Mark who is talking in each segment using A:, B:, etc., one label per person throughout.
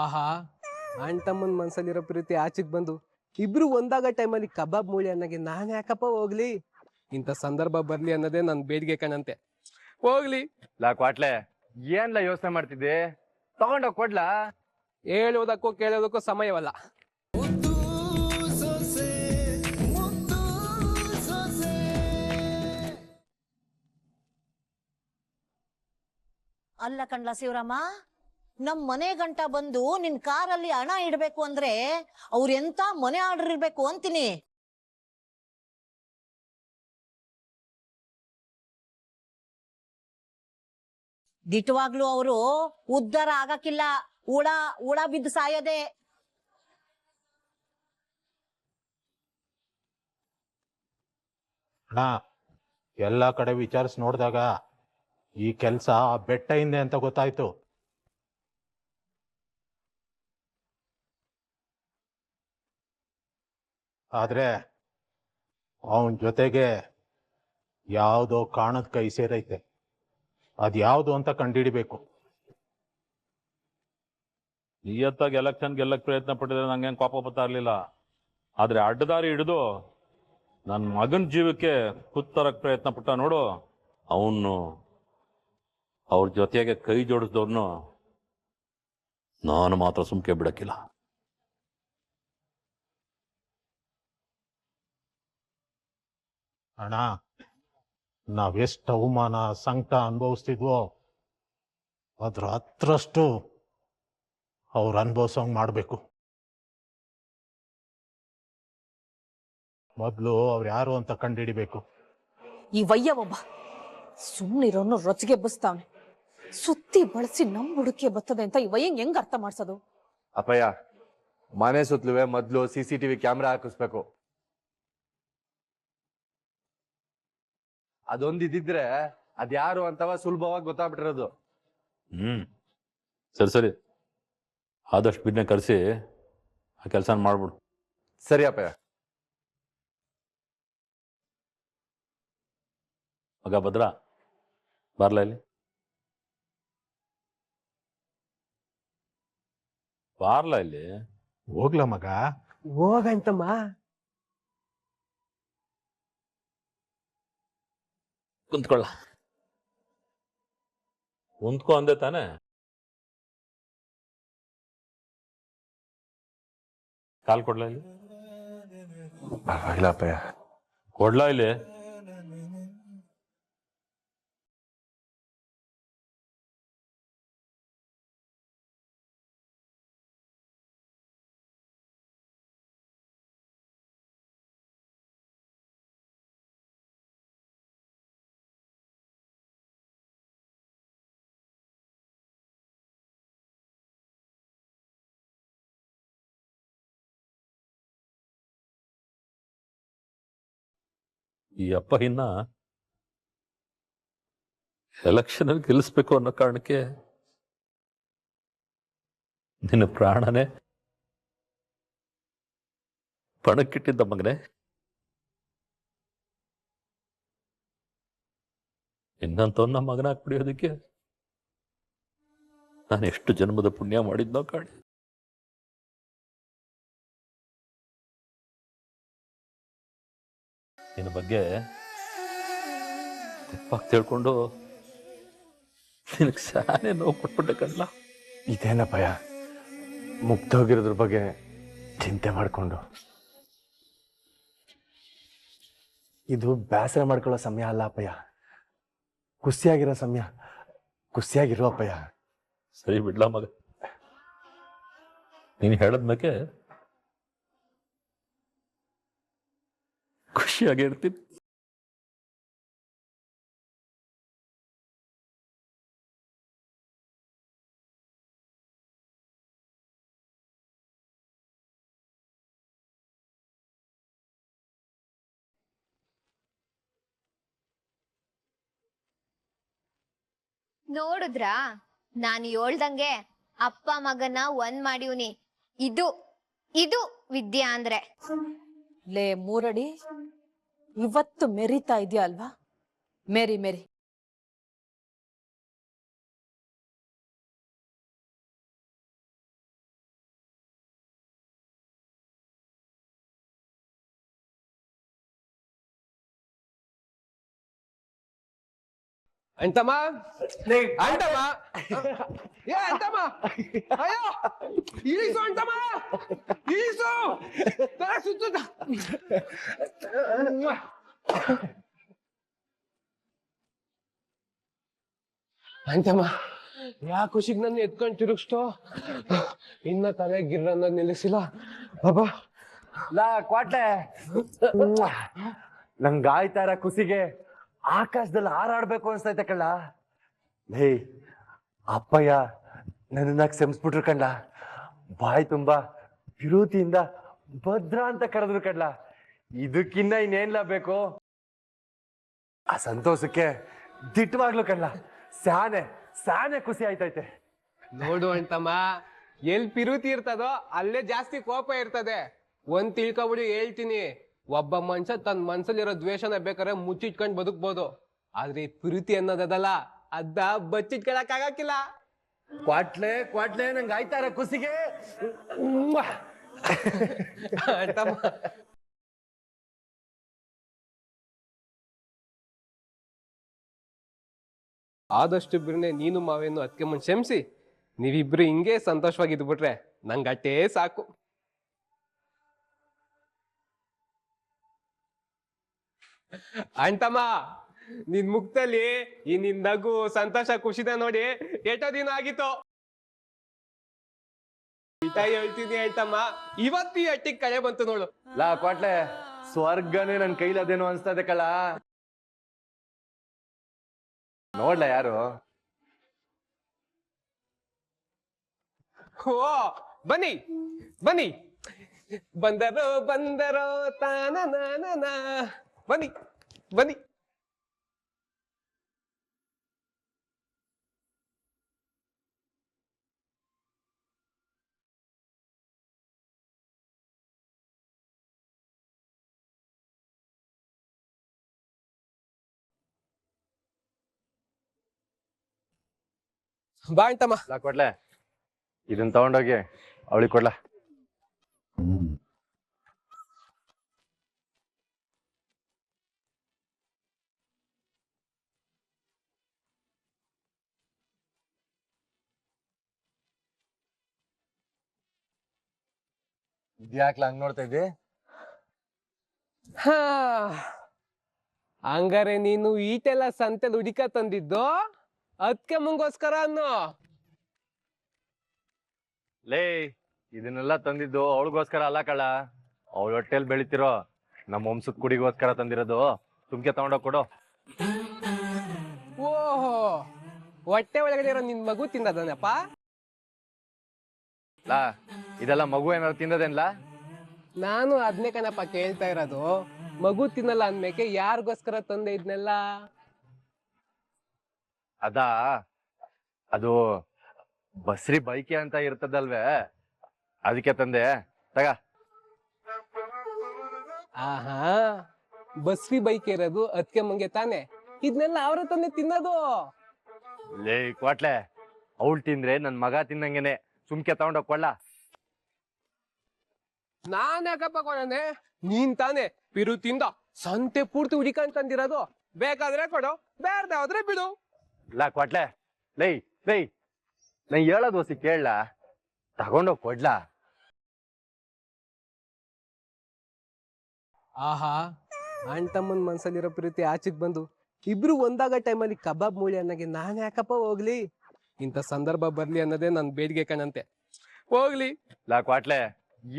A: ಆಹಾ, ಅಣ್ಣ ತಮ್ಮನ್ ಮನ್ಸಲ್ಲಿರೋ ಪ್ರೀತಿ ಆಚೆಗ್ ಬಂದು ಇಬ್ರು ಒಂದಾಗ ಟೈಮಲ್ಲಿ ಕಬಾಬ್ ಮೂಳಿ ಅನ್ನಗೆ ನಾನ್ ಯಾಕಪ್ಪ ಹೋಗ್ಲಿ. ಇಂಥ ಸಂದರ್ಭ ಬರ್ಲಿ ಅನ್ನೋದೇ ನನ್ ಬೇಡಿಕೆ ಕಣಂತೆ. ಹೋಗ್ಲಿ.
B: ಲಾ ಕ್ವಾಟ್ಲೆ, ಏನ್ಲ ಯೋಚನೆ ಮಾಡ್ತಿದ್ದೆ? ತಗೊಂಡೋಗ್ ಕೊಡ್ಲಾ?
A: ಹೇಳೋದಕ್ಕೂ ಕೇಳೋದಕ್ಕೂ ಸಮಯವಲ್ಲ.
C: ಅಲ್ಲ ಕಣ್ಲ ಶಿವರಾಮ, ನಮ್ ಮನೆ ಗಂಟ ಬಂದು ನಿನ್ ಕಾರಲ್ಲಿ ಹಣ ಇಡ್ಬೇಕು ಅಂದ್ರೆ ಅವ್ರ ಎಂತ ಮನೆ ಆರ್ಡರ್ ಇರ್ಬೇಕು ಅಂತೀನಿ. ದಿಟ್ಟವಾಗ್ಲೂ ಅವರು ಉದ್ಧಾರ ಆಗಕ್ಕಿಲ್ಲ, ಹುಳ ಹುಳ ಬಿದ್ದು ಸಾಯೋದೆ.
D: ಅಣ್ಣ, ಎಲ್ಲಾ ಕಡೆ ವಿಚಾರಿಸಿ ನೋಡಿದಾಗ ಈ ಕೆಲ್ಸ ಬೆಟ್ಟ ಹಿಂದೆ ಅಂತ ಗೊತ್ತಾಯ್ತು. ಆದ್ರೆ ಅವನ್ ಜೊತೆಗೆ ಯಾವ್ದೋ ಕಾಣದ್ ಕೈ ಸೇರೈತೆ. ಅದ್ಯಾವ್ದು ಅಂತ ಕಂಡಿಡಿಬೇಕು.
E: ನಿಯತ್ತಾಗಿ ಎಲೆಕ್ಷನ್ ಗೆಲ್ಲಕ್ ಪ್ರಯತ್ನ ಪಟ್ಟಿದ್ರೆ ನಂಗೇನು ಕೋಪ ಬರ್ತಾ ಇರ್ಲಿಲ್ಲ. ಆದ್ರೆ ಅಡ್ಡದಾರಿ ಹಿಡಿದು ನನ್ನ ಮಗನ ಜೀವಕ್ಕೆ ಕುತ್ತರಕ್ ಪ್ರಯತ್ನ ಪಟ್ಟ ನೋಡು, ಅವನು ಅವ್ರ ಜೊತೆಗೆ ಕೈ ಜೋಡಿಸಿದವ್ರನ್ನು ನಾನು ಮಾತ್ರ ಸುಮ್ಕೆ ಬಿಡಕ್ಕಿಲ್ಲ.
D: ಅಣ್ಣ, ನಾವೆಷ್ಟು ಅವಮಾನ ಸಂಕಟ ಅನುಭವಿಸ್ತಿದ್ವೋ ಅದ್ರ ಹತ್ರಷ್ಟು ಅವ್ರು ಅನುಭವಿಸೋಂಗ್ ಮಾಡ್ಬೇಕು. ಮೊದ್ಲು ಅವ್ರು ಯಾರು ಅಂತ ಕಂಡಿಡಿಬೇಕು.
F: ಈ ವಯ್ಯ ಒಬ್ಬ ಸುಮ್ಮನಿರೋನು ರೊಚ್ಚಿಗೆ ಬಸ್ತಾವನೆ. ಸುತ್ತಿ ಬಳಸಿ ನಮ್ ಹುಡುಕಿ ಬರ್ತದೆ ಅಂತ ಈ ವಯ್ಯಂಗ್ ಹೆಂಗ್ ಅರ್ಥ ಮಾಡ್ಸೋದು?
B: ಅಪ್ಪಯ್ಯ, ಮನೆ ಸುತ್ತಲುವೆ ಮೊದ್ಲು CCTV ಕ್ಯಾಮ್ರಾ ಹಾಕಿಸ್ಬೇಕು. ಅದೊಂದಿದ್ರೆ ಅದ್ಯಾರು ಅಂತವ ಸುಲಭವಾಗಿ ಗೊತ್ತಾಗ್ಬಿಟ್ಟಿರೋದು.
E: ಸರಿ ಸರಿ, ಆದಷ್ಟು ಬಿನ್ನೆ ಕರೆಸಿ ಆ ಕೆಲಸ ಮಾಡ್ಬಿಡು.
B: ಸರಿ ಅಪ್ಪಯ್ಯ.
E: ಮಗ ಭದ್ರ, ಬರ್ಲ ಇಲ್ಲಿ. ಬಾರ್ಲ ಇಲ್ಲಿ.
D: ಹೋಗ್ಲ ಮಗ.
A: ಹೋಗಂತಮ್ಮ.
E: ಕುಂತ್ಕೊಳ್ಳ. ಕುಂತ್ಕೊ ಅಂದೆ ತಾನೆ. ಕಾಲ್ ಕೊಡ್ಲಾ ಇಲ್ಲಿ.
B: ಪರವಾಗಿಲ್ಲ ಅಪ್ಪಯ್ಯ.
E: ಕೊಡ್ಲಾ ಇಲ್ಲಿ. ಈ ಅಪ್ಪ ಇನ್ನ ಎಲೆಕ್ಷನ್ ಅಲ್ಲಿ ಗೆಲ್ಲಿಸ್ಬೇಕು ಅನ್ನೋ ಕಾರಣಕ್ಕೆ ನಿನ್ನ ಪ್ರಾಣನೇ ಪಣಕ್ಕಿಟ್ಟಿದ್ದ ಮಗನೇ. ಇನ್ನಂತವನ್ನ ಮಗನಾಗಿ ಕುಡಿಯೋದಕ್ಕೆ ನಾನು ಎಷ್ಟು ಜನ್ಮದ ಪುಣ್ಯ ಮಾಡಿದ್ನೋ ಕಾಣಿ. ನಿನ್ನ ಬಗ್ಗೆ ತಪ್ಪಾಗಿ ತಿಳ್ಕೊಂಡು ನಿನಗೆ ಶಾನೆ ನೋವು ಕೊಟ್ಬಿಟ್ಟೆ ಕಣ್ಣ.
B: ಇದೇನಪ್ಪಯ್ಯ, ಮುಗ್ದೋಗಿರೋದ್ರ ಬಗ್ಗೆ ಚಿಂತೆ ಮಾಡ್ಕೊಂಡು? ಇದು ಬೇಸರ ಮಾಡ್ಕೊಳ್ಳೋ ಸಮಯ ಅಲ್ಲ ಅಪ್ಪಯ್ಯ, ಖುಷಿಯಾಗಿರೋ ಸಮಯ. ಖುಷಿಯಾಗಿರೋ ಅಪ್ಪಯ್ಯ.
E: ಸರಿ ಬಿಡ್ಲಾ ಮಗ, ನೀನು ಹೇಳದ್ಮೇಕೆ ಖುಷಿಯಾಗಿರ್ತೀನಿ.
G: ನೋಡುದ್ರಾ, ನಾನು ಹೇಳ್ದಂಗೆ ಅಪ್ಪ ಮಗನ ಒಂದ್ ಮಾಡಿವ್ನಿ. ಇದು ಇದು ವಿದ್ಯಾ ಅಂದ್ರೆ.
F: ಲೇ ಮೂರಡಿ, ಇವತ್ತು ಮೆರಿತಾ ಇದೆಯಾ ಅಲ್ವಾ? ಮೇರಿ ಮೇರಿ.
A: ಅಂತಮ್ಮ ಅಂತಮ್ಮ ಏ ಅಂತಮ್ಮ ಅಯ್ಯೋ ಇಳಿಸು ಅಂತಮ್ಮ ಇಳಿಸು ತಲೆ ಸುತ್ತ ಅಂತಮ್ಮ ಯಾ ಖುಷಿಗ್ ನನ್ನ ಎತ್ಕೊಂಡ್ ತಿರುಗಿಸ್ತೋ ಇನ್ನ ತಲೆ ಗಿರ್ರನ್ನ ನಿಲ್ಲಿಸಿಲ್ಲ ಬಾಬಾ
B: ಲಾ ಕ್ವಾಟ್ಲೆ ನಂಗೆ ಆಯ್ತಾರ ಖುಷಿಗೆ ಆಕಾಶದಲ್ಲಿ ಹಾರಾಡ್ಬೇಕು ಅನ್ಸ್ತೈತೆ ಕಳ್ಳ. ಲೇ ಅಪ್ಪಯ್ಯ ನನ್ನ ಕ್ಷಮಿಸ್ಬಿಟ್ರು ಕಳ್ಳ. ಬಾಯ್ ತುಂಬಾ ವಿರೋಧಿಯಿಂದ ಭದ್ರ ಅಂತ ಕರೆದ್ರು ಕಳ್ಳ. ಇದಕ್ಕಿನ್ನ ಇನ್ನೇನ್ಲ ಬೇಕು? ಆ ಸಂತೋಷಕ್ಕೆ ದಿಟ್ಟವಾಗ್ಲು ಕಳ್ಳ. ಸ್ಯಾನೆ ಸ್ಯಾನೆ ಖುಷಿ ಆಯ್ತೈತೆ.
A: ನೋಡು ಅಂತಮ್ಮ ಎಲ್ ಪಿರುತಿ ಇರ್ತದೋ ಅಲ್ಲೇ ಜಾಸ್ತಿ ಕೋಪ ಇರ್ತದೆ. ಒಂದ್ ತಿಳ್ಕೊಬಿಡಿ ಹೇಳ್ತೀನಿ, ಒಬ್ಬ ಮನುಷ್ಯ ತನ್ನ ಮನ್ಸಲ್ಲಿರೋ ದ್ವೇಷನ ಬೇಕಾದ್ರೆ ಮುಚ್ಚಿಟ್ಕೊಂಡ್ ಬದುಕ್ಬೋದು, ಆದ್ರೆ ಈ ಪಿರುತಿ ಅನ್ನೋದಲ್ಲ ಅದ್ದ ಬಚ್ಚಿಟ್ಕೊಳಕ್ ಆಗಕ್ಕಿಲ್ಲ.
B: ಕ್ವಾಟ್ಲೆ ಕ್ವಾಟ್ಲೆ ನಂಗೆ ಆಯ್ತಾರ ಖುಷಿಗೆ
A: ಅಂತಮ್ಮ ಆದಷ್ಟು ಬಿರ್ನೆ ನೀನು ಮಾವೇನು ಅದಕ್ಕೆ ಮುಂಚೆ ಕ್ಷಮಿಸಿ ನೀವಿಬ್ರು ಹಿಂಗೆ ಸಂತೋಷವಾಗಿದ್ಬಿಟ್ರೆ ನಂಗೆ ಅಟ್ಟೇ ಸಾಕು. ಅಂತಮ್ಮ ನಿನ್ ಮುಖದಲ್ಲಿ ಈ ನಿನ್ ನಗು ಸಂತೋಷ ಖುಷಿದ ನೋಡಿ ಎಷ್ಟೋ ದಿನ ಆಗಿತ್ತು. ಇಟ ಹೇಳ್ತೀನಿ ಅಂತಮ್ಮ, ಇವತ್ತು ಈ ಅಟ್ಟಿಗೆ ಕಳೆ ಬಂತು ನೋಡು.
B: ಲಾ ಕ್ವಾಟ್ಲೆ ಸ್ವರ್ಗನೇ ನನ್ ಕೈಲದೇನೋ ಅನ್ಸ್ತದೆ ಕಳ. ನೋಡ್ಲ ಯಾರು?
A: ಓ ಬನ್ನಿ ಬನ್ನಿ, ಬಂದರೋ ಬಂದರೋ ತಾನ ಬನ್ನಿ ಬನ್ನಿ. ಬಾ ಅಂತಮ್ಮ.
B: ಲಾ ಕೊಡ್ಲೆ ಇದನ್ನ ತಗೊಂಡೋಗಿ ಅವಳಿಗೆ ಕೊಡ್ಲಾ. ಇದ್ಯಾಕ್ಲ ಹಂಗ್ ನೋಡ್ತಾ ಇದ್ದಿ?
A: ಹಾ ಹಂಗಾರೆ ನೀನು ಈಟೆಲ್ಲ ಸಂತೆಲ್ ಹುಡಿಕ ತಂದಿದ್ದು ಅದಕ್ಕೆ ಮುಂಗೋಸ್ಕರ ಅನ್ನೋ?
B: ಲೇ ಇದನ್ನೆಲ್ಲ ತಂದಿದ್ದು ಅವಳಿಗೋಸ್ಕರ ಅಲ್ಲ ಕಳ್ಳ, ಅವಳ ಹೊಟ್ಟೆಲ್ ಬೆಳಿತಿರೋ ನಮ್ಮ ವಂಶದ ಕುಡಿಗೋಸ್ಕರ ತಂದಿರೋದು. ಸುಮ್ಕೆ ತಗೊಂಡೋಗ್ ಕೊಡು.
A: ಓಹೋ, ಹೊಟ್ಟೆ ಒಳಗಡೆ ಇರೋ ನಿನ್ ಮಗು ತಿನ್ನದನಪ್ಪ?
B: ಲಾ ಇದೆಲ್ಲ ಮಗು ಏನಾದ್ರು ತಿನ್ನದೇನ್ಲ?
A: ನಾನು ಅದ್ನೇ ಕಣಪ್ಪ ಕೇಳ್ತಾ ಇರೋದು. ಮಗು ತಿನ್ನಲ್ಲ ಅಂದ್ಮೇಕೆ ಯಾರಿಗೋಸ್ಕರ ತಂದೆ ಇದ್ನೆಲ್ಲ?
B: ಅದಾ ಅದು ಬಸ್ರಿ ಬೈಕೆ ಅಂತ ಇರ್ತದಲ್ವೇ, ಅದಕ್ಕೆ ತಂದೆ. ತಗ.
A: ಆಹಾ, ಬಸ್ವಿ ಬೈಕ್ ಇರೋದು ಅದಕ್ಕೆ ಮಂಗೆ ತಾನೆ, ಇದ್ನೆಲ್ಲ ಅವ್ರ ತಂದೆ ತಿನ್ನೋದು.
B: ಲೇ ಕ್ವಾಟ್ಲೆ ಅವಳು ತಿಂದ್ರೆ ನನ್ ಮಗ ತಿನ್ನಂಗೆನೆ. ಸುಮ್ಕೆ ತಗೊಂಡೋಗ್ ಕೊಳ್ಳ.
A: ನಾನ್ ಯಾಕಪ್ಪ ಕೊಡನೆ? ನೀನ್ ತಾನೆ ಪಿರುತಿಂದ ಸಂತೆ ಪೂರ್ತಿ ಹುಡಿಕಂಡ್ ತಂದಿರೋದು. ಬೇಕಾದ್ರೆ ಕೊಡು, ಬೇಡ್ದೆ ಹೋದ್ರೆ ಬಿಡು.
B: ಲಾ ಕ್ವಾಟ್ಲೆ, ಲೈ ಲೈ ನಾ ಹೇಳೋದು ಹೊಸಿ ಕೇಳಲ್ಲ, ತಗೊಂಡೋಗ್ ಕೊಡ್ಲಾ.
A: ಆಹಾ, ಅಣ್ಣ ತಮ್ಮನ್ ಮನ್ಸಲ್ಲಿರೋ ಪ್ರೀತಿ ಆಚೆಗ್ ಬಂದು ಇಬ್ರು ಒಂದಾಗ ಟೈಮಲ್ಲಿ ಕಬಾಬ್ ಮೂಳಿ ಅನ್ನಗೆ ನಾನ್ ಯಾಕಪ್ಪ ಹೋಗ್ಲಿ? ಇಂಥ ಸಂದರ್ಭ ಬರ್ಲಿ ಅನ್ನೋದೇ ನನ್ ಬೇಡಿಕೆ ಕಣಂತೆ. ಹೋಗ್ಲಿ.
B: ಲಾ ಕ್ವಾಟ್ಲೆ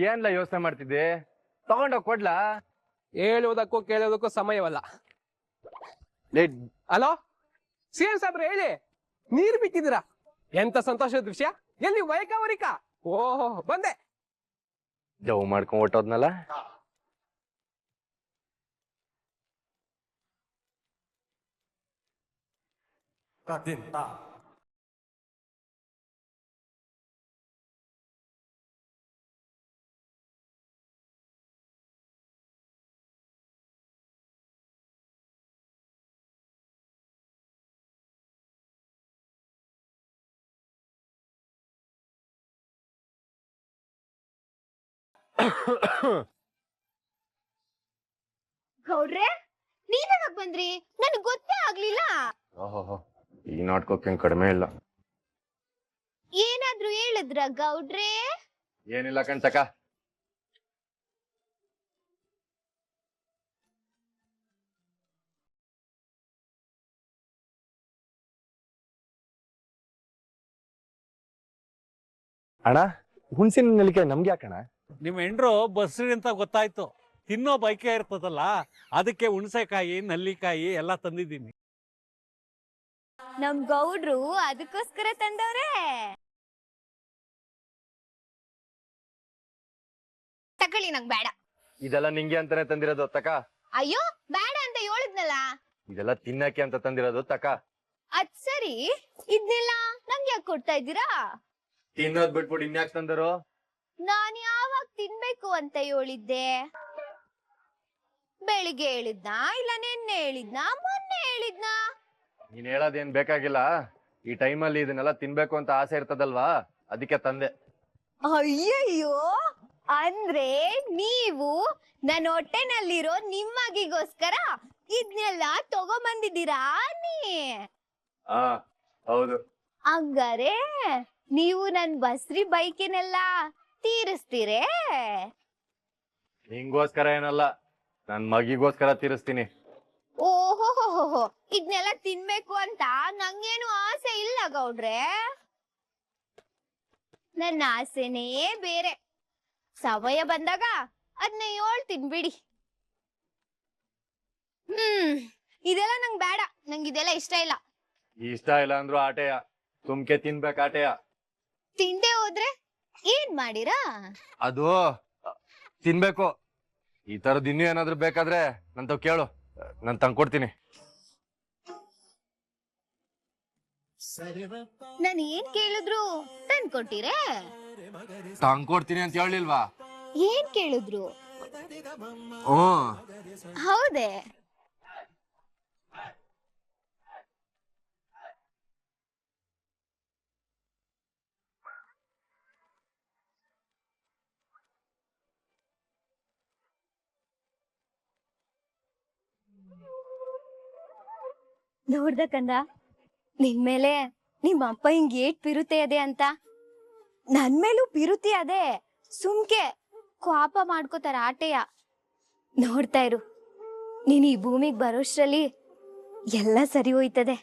B: ಏನ್ಲ ಯೋಚನೆ ಮಾಡ್ತಿದ್ದೆ? ತಗೊಂಡೋಗ್ ಕೊಡ್ಲಾ.
A: ಹೇಳೋದಕ್ಕೂ ಕೇಳೋದಕ್ಕೂ ಸಮಯವಲ್ಲ.
B: ಲೇ
A: ಅಲೋ ಸಿಎಂ ಸಾಬ್ರೆ, ಹೇಳಿ. ನೀರ್ ಬಿಟ್ಟಿದ್ದೀರಾ? ಎಂತ ಸಂತೋಷದ ವಿಷಯ. ಎಲ್ಲಿ ವೈಕ? ಓಹೋ, ಬಂದೆ.
B: ಜವ್ ಮಾಡ್ಕೊಂಡ್ ಹೊಟ್ಟೋದ್ನಲ್ಲ.
G: ಗೌಡ್ರೆ ನೀವ್ಯಾವಾಗ ಬಂದ್ರಿ? ನನಗ್ ಗೊತ್ತೇ ಆಗ್ಲಿಲ್ಲ.
B: ಓಹೋ ಈ ನಾಟಕಕ್ಕೆ ಕಡಿಮೆ ಇಲ್ಲ.
G: ಏನಾದ್ರೂ ಹೇಳಿದ್ರ ಗೌಡ್ರೆ?
B: ಏನಿಲ್ಲ ಕಣ್ತಕ. ಅಣ್ಣ ಹುಣಸಿನ ನೆಲ್ಲಿಕಾಯಿ ನಮ್ಗೆ ಯಾಕಣ?
H: ನಿಮ್ ಹೆಂಡ್ರು ಬಸ್ರಿ ಅಂತ ಗೊತ್ತಾಯ್ತು, ತಿನ್ನೋ ಬೈಕೆ ಇರ್ತದಲ್ಲ, ಅದಕ್ಕೆ ಹುಣಸೆಕಾಯಿ ನಲ್ಲಿಕಾಯಿ ಎಲ್ಲ ತಂದಿದ್ದೀನಿ.
G: ನಮ್ ಗೌಡ್ರು ಅದಕ್ಕೋಸ್ಕರ ತಂದವ್ರೆ. ತಕೊಳ್ಳಿ, ನಂಗ್ ಬೇಡ.
B: ಇದೆಲ್ಲ ನಿಂಗೆ ಅಂತಾನೆ ತಂದಿರೋದು ತಕ.
G: ಅಯ್ಯೋ ಬೇಡ ಅಂತ ಹೇಳಿದ್ನಲ್ಲ.
B: ಇದೆಲ್ಲ ತಿನ್ನಕ್ಕೆ ಅಂತ ತಂದಿರೋದು ತಕ.
G: ಅದ್ ಸರಿ, ಇದ್ನೆಲ್ಲ ನಂಗೆ ಯಾಕೆ ಕೊಡ್ತಾ ಇದ್ದೀರಾ?
B: ತಿನ್ನೋದ್ ಬಿಟ್ಬಿಟ್ಟು ಇನ್ಯಾಕ್ ತಂದರು?
G: ನಾನ್ ಯಾವಾಗ ತಿನ್ಬೇಕು ಅಂತ ಹೇಳಿದ್ದೆ? ಬೆಳಿಗ್ಗೆ ಹೇಳಿದ್ನಾ, ಇಲ್ಲ ನಿನ್ನೆ ಹೇಳಿದ್ನಾ, ಮೊನ್ನೆ ಹೇಳಿದ್ನಾ?
B: ನೀನ್ ಹೇಳೋದೇನ್ ಬೇಕಾಗಿಲ್ಲ. ಈ ಟೈಮಲ್ಲಿ ಇದನ್ನೆಲ್ಲ ತಿನ್ಬೇಕು ಅಂತ ಆಸೆ ಇರ್ತದಲ್ವಾ, ಅದಕ್ಕೆ ತಂದೆ.
G: ಅಯ್ಯಯ್ಯೋ, ಅಂದ್ರೆ ನೀವು ನನ್ನ ಹೊಟ್ಟೆನಲ್ಲಿರೋ ನಿಮ್ಮಗಿಗೋಸ್ಕರ ಇದ್ನೆಲ್ಲ ತಗೊಂಬಂದಿದ್ದೀರಾ ನೀ?
B: ಹಾ ಹೌದು.
G: ಹಂಗಾರೆ ನೀವು ನನ್ ಬಸ್ರಿ ಬೈಕಿನೆಲ್ಲ ತೀರಿಸ್ತೀರೇ?
B: ನಿಂಗೋಸ್ಕರ ಏನಲ್ಲ, ನನ್ ಮಗಿಗೋಸ್ಕರ ತೀರಿಸ್ತೀನಿ.
G: ಓಹೋ, ಇದ್ನೆಲ್ಲ ತಿನ್ಬೇಕು ಅಂತ ನಂಗೇನು ಆಸೆ ಇಲ್ಲ ಗೌಡ್ರೆ. ನನ್ನ ಆಸೆನೇ ಬೇರೆ. ಸಮಯ ಬಂದಾಗ ಅದನ್ನ ಹೇಳ್ತೀನಿ ಬಿಡಿ. ಇದೆಲ್ಲ ನಂಗ್ ಬೇಡ, ನಂಗೆ ಇದೆಲ್ಲ ಇಷ್ಟ ಇಲ್ಲ.
B: ಇಷ್ಟ ಇಲ್ಲ ಅಂದ್ರು ಆಟೆಯ, ಸುಮ್ಕೆ ತಿನ್ಬೇಕು ಆಟೆಯ.
G: ತಿಂದೆ ಹೋದ್ರೆ ಏನ್ ಮಾಡಿರಾ?
B: ಅದು ತಿನ್ಬೇಕು. ಈ ತರದ್ ಇನ್ನೂ ಏನಾದ್ರು ಬೇಕಾದ್ರೆ ನಂತವ್ ಕೇಳು, ನಾನ್ ತಂದ್ಕೊಡ್ತೀನಿ.
G: ನಾನು ಏನ್ ಕೇಳಿದ್ರು ತಂದ್ಕೊಟ್ಟಿರೇ?
B: ತಂದ್ಕೊಡ್ತೀನಿ ಅಂತ ಹೇಳಿಲ್ವಾ?
G: ಏನ್ ಕೇಳಿದ್ರು?
B: ಹ್ಮ್.
G: ಹೌದೇ? ನೋಡ್ದ ಕಂದ, ನಿನ್ ಮೇಲೆ ನಿಮ್ಮ ಅಪ್ಪ ಹಿಂಗ್ ಏಟ್ ಪಿರುತೆ ಅದೇ ಅಂತ. ನನ್ ಮೇಲೂ ಪಿರುತಿ ಅದೇ, ಸುಮ್ಕೆ ಕೋಪ ಮಾಡ್ಕೋತಾರ ಆಟೆಯ. ನೋಡ್ತಾ ಇರು, ನೀನ್ ಈ ಭೂಮಿಗ್ ಬರೋಷ್ಟ್ರಲ್ಲಿ ಎಲ್ಲ ಸರಿ ಹೋಯ್ತದೆ.